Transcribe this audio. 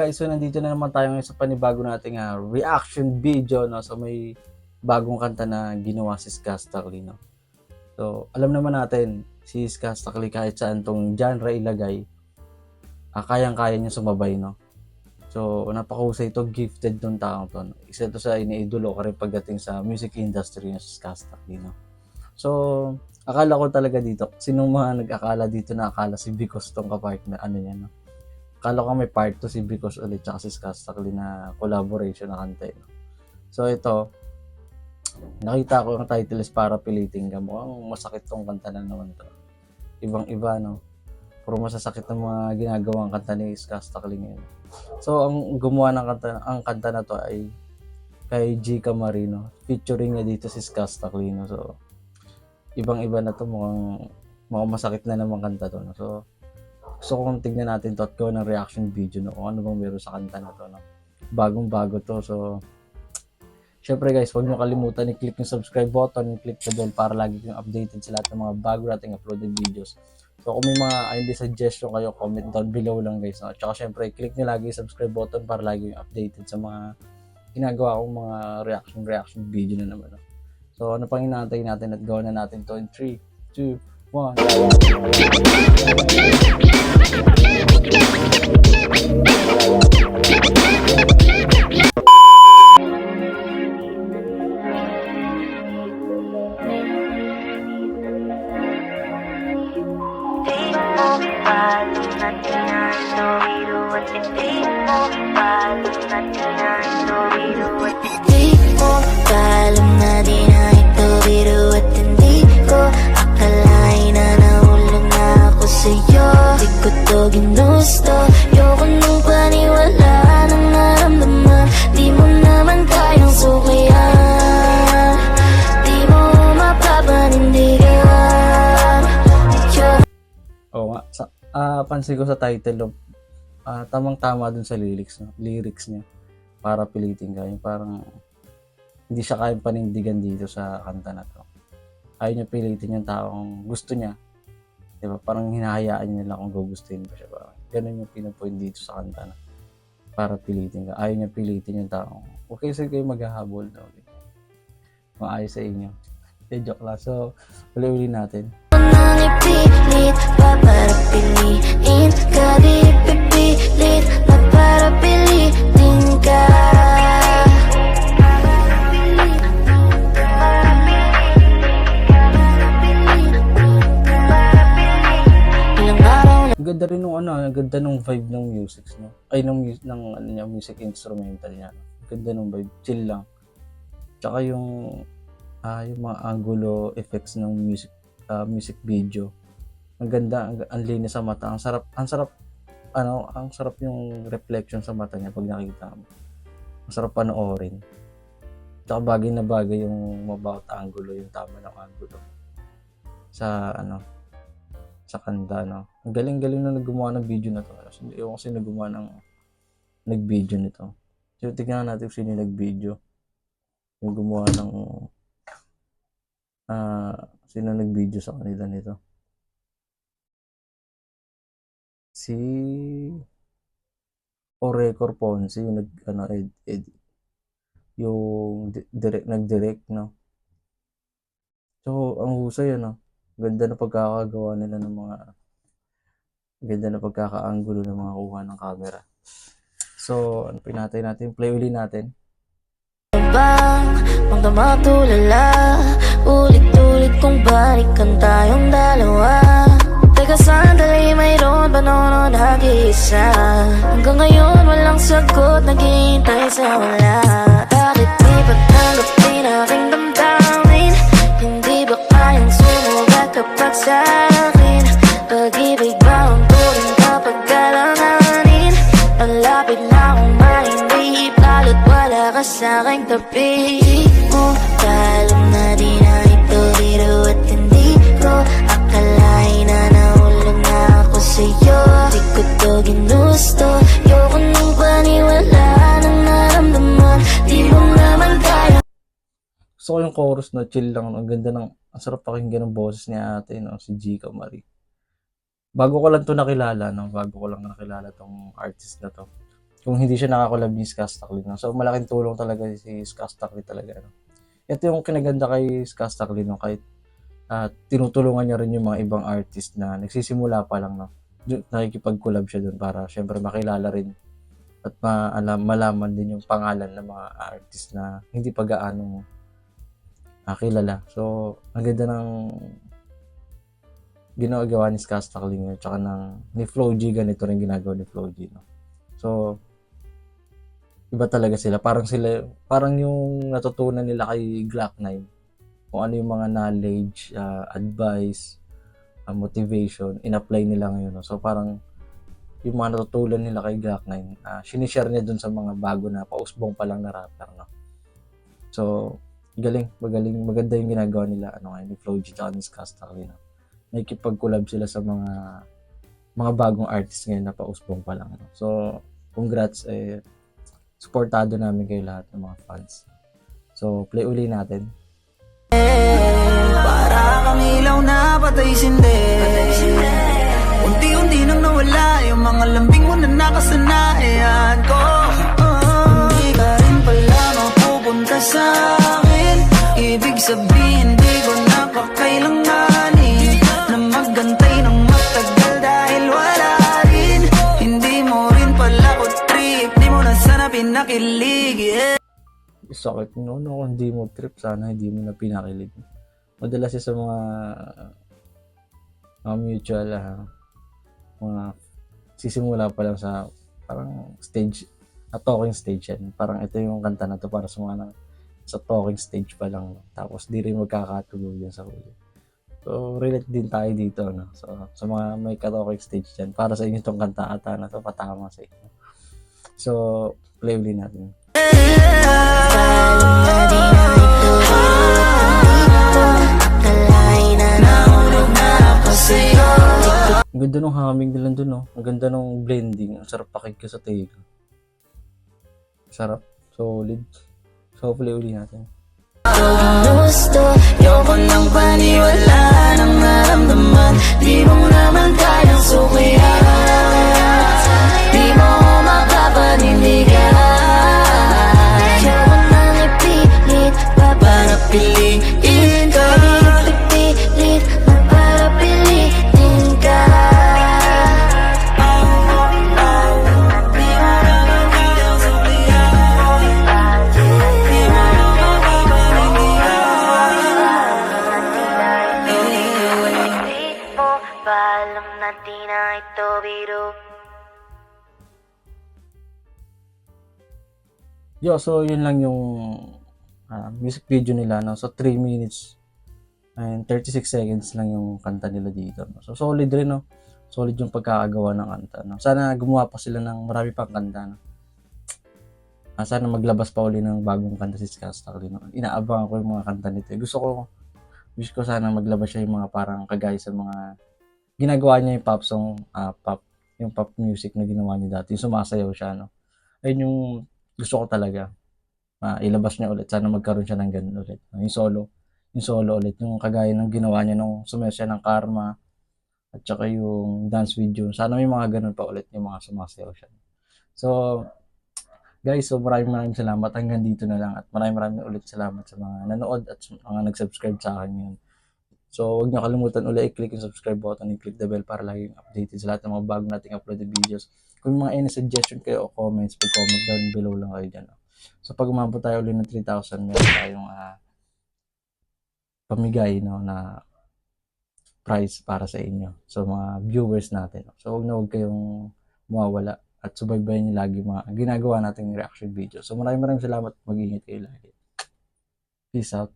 guys, so nandito na naman tayo ngayon sa panibago nating reaction video, no? So may bagong kanta na ginawa si Skastakli, no? So alam naman natin, si Skastakli kahit saan tong genre ilagay, kayang-kaya niya sumabay, no? So napakahusay ito, gifted tong taong to, no? Isa to sa iniidolo ko rin pagdating sa music industry na si Skastakli, no? So akala ko talaga dito, sinong mga nag-akala dito na akala si Bicos tong kapartner, ano niya, no? Akala ko may part to si Bicos ulit tsaka si Skastakli na collaboration na kanta. No? So ito, nakita ko yung title is Para Piliting Ka. Mukhang masakit tong kanta na naman to. Ibang-iba, no? Puro masasakit ng mga ginagawang kanta ni Skastakli ngayon. So ang gumawa ng kanta na to ay kay G. Camarino. Featuring niya dito si Skastakli. No? So ibang-iba na to, mukhang masakit na naman kanta to. No? So gusto kong tignan natin to at gawin ng reaction video, no? Kung ano bang meron sa kanta na to, no? Bagong-bago to. So, syempre guys, huwag nyo kalimutan i-click yung subscribe button, i-click the bell para lagi kayong updated sa lahat ng mga bago nating uploaded videos. So, kung may mga suggestion kayo, comment down below lang guys. No? Tsaka syempre, click nyo lagi yung subscribe button para lagi kayong updated sa mga ginagawa kong mga reaction video na naman. No? So, ano pang inaantay natin at gawin na natin to in 3, 2, 1. Ginusto, yoko nung paniwala ng naramdaman. Di mo naman kayang sukayan, di mo mapapanindigan. Oo nga, pansin ko sa title, tamang-tama dun sa lyrics niya. Para Piliting Ka, yung parang hindi siya kayang panindigan dito sa kanta na to. Ayaw niya pilitin yung taong gusto niya. Diba? Parang hinahayaan niya lang kung gugustuhin pa siya. Parang ganun yung pinapoint dito sa kanta na Para Piliting Ka. Ayaw niya pilitin yung taong okay sir kayo maghahabol. Okay. Maayos sa inyo. Joke lang. So, uli-uli natin. Nang ipilit pa para piliin ka, di pipilit na para pilitin ka. Ganda rin nung ganda nung vibe ng music, no? Ay music instrumental niya. No? Ganda nung vibe, chill lang. Tsaka yung mga angulo effects ng music video. Ang ganda, ang linis sa mata. Ang sarap yung reflection sa mata niya pag nakita mo. Ang sarap panoorin. Tsaka bagay na bagay yung mabawat angulo, yung tama ng angulo. Sa sa kanta, no? Ang galing-galing na gumawa ng video na to. Hindi ko kasi gumawa ng nag-video nito. So, tignan natin kung sino yung nag-video. Yung gumawa ng sino nag-video sa kanila nito. Si Orecor Ponce, yung nag-direct, no? So, ang husay, ganda na pagkakagawa nila ng ganda na pagkakaanggulo ng mga kuha ng camera. So, pinatay natin, play uli natin. Bang, mga matulala, ulit-ulit kong balikan tayong dalawa. Teka sandali, mayroon ba noon nag-iisa? Hanggang ngayon walang sagot, naghihintay sa wala. Bakit di ba tanggapin aking damdamin? Hindi ba kayang sumugat kapag sa akin? Pag-ibig ba ang turing kapag kalanganin? Malapit na akong mahindi, lalo't wala ka sa aking tabi. Di mo alam na di na ito biro at hindi ko akalain na nahulog na ako sa'yo. Di ko to ginusto, yoko nung paniwala ng naramdaman. Di mo naman kaya. Gusto ko yung chorus na chill lang. Ang ganda ang sarap pakinggan ng boses ni ate, no? Si G. Camarino. Bago ko lang nakilala tong artist na to. kung hindi siya nakakolab ni Skastakli. No? So, malaking tulong talaga si Skastakli talaga. No? Ito yung kinaganda kay Skastakli, no? Kahit tinutulungan niya rin yung mga ibang artist na nagsisimula pa lang. No? Nakikipag-collab siya dun para syempre makilala rin at malaman din yung pangalan ng mga artist na hindi pa gaano kilala. So, ang ganda ng ginagawa ni Skastakli ngayon, tsaka ni Flo G, ganito rin ginagawa ni Flo G. No? So, iba talaga sila. Parang yung natutunan nila kay Glock 9, kung ano yung mga knowledge, advice, motivation, in-apply nila ngayon. No? So, parang yung mga natutunan nila kay Glock 9, sinishare niya dun sa mga bago na pausbong pa lang na rapper. No? So, magaling, maganda yung ginagawa nila ni Flo G at ni Skastakli. No? Nakikipag-collab sila sa mga bagong artist ngayon na pausbong pa lang. No? So, congrats, supportado namin kayo lahat ng mga fans. So, play uli natin. Para kang ilaw na patay sindi. Unti-unti nang nawala yung mga lambing mo na nakasanayan ko. Hindi ka rin pala mapupunta sa akin. Ibig sabihin di ko napakailanganin na maggantay ng matagal dahil wala rin. Hindi mo rin pala ko trip, di mo na sana pinakilig. Sakit no, kung hindi mo trip, sana hindi mo na pinakilig. Madalas sa mga mutual, mga sisimula pa lang sa parang stage, talking stage yan. Parang ito yung kanta na to para sa mga sa talking stage pa lang. No? Tapos di rin magkakatulog yan sa huli. So, relate din tayo dito. No? So, sa mga may ka-talking stage dyan, para sa inyo itong kanta ata na to, patama sa inyo. So, play ulit natin. Ang ganda ng humming nila dun, no? Ang ganda ng blending. Ang sarap pakig ka sa tail. Sarap. Solid. So, play uli natin. Gusto, yoko lang paniwala ng naramdaman. Di mo naman kayang sukihan. Di mo makapanindigan. Yoko nang ipilit para piliin ka. Ipilit na para pilitin ka. Paalam na di na ito biro. Yo, so yun lang yung music video nila, no? So 3 minutes and 36 seconds lang yung kanta nila dito, no? So solid rin, no? Solid yung pagkakagawa ng kanta, no? Sana gumawa pa sila ng marami pang kanta, no? Sana maglabas pa uli ng bagong kanta si Skastakli, no? Inaabangan ko yung mga kanta nito. Wish ko sana maglabas siya yung mga parang kagaya sa mga ginagawa niya yung pop song, yung pop music na ginawa niya dati, yung sumasayaw siya, no? Ayun yung gusto ko talaga. Ilabas niya ulit. Sana magkaroon siya ng ganun ulit. Yung solo ulit. Yung kagaya ng ginawa niya nung sumayaw siya ng Karma at saka yung dance video. Sana may mga ganun pa ulit yung mga sumasayaw siya. So, guys, so maraming salamat. Hanggang dito na lang. At maraming ulit salamat sa mga nanood at sa mga nag-subscribe sa akin yun. So, huwag niyo kalimutan ulit i-click yung subscribe button, i-click the bell para laging updated sa lahat ng mga bagong nating uploaded videos. Kung may mga any suggestion kayo o comments, pag-comment down below lang kayo dyan. So, pag umabot tayo ulit ng 3,000, meron tayong pamigay, no, na prize para sa inyo. So, mga viewers natin. So, huwag kayong mawawala at subaybayan niyo lagi mga ginagawa nating reaction video. So, maraming salamat. Mag-ingat kayo lagi. Peace out.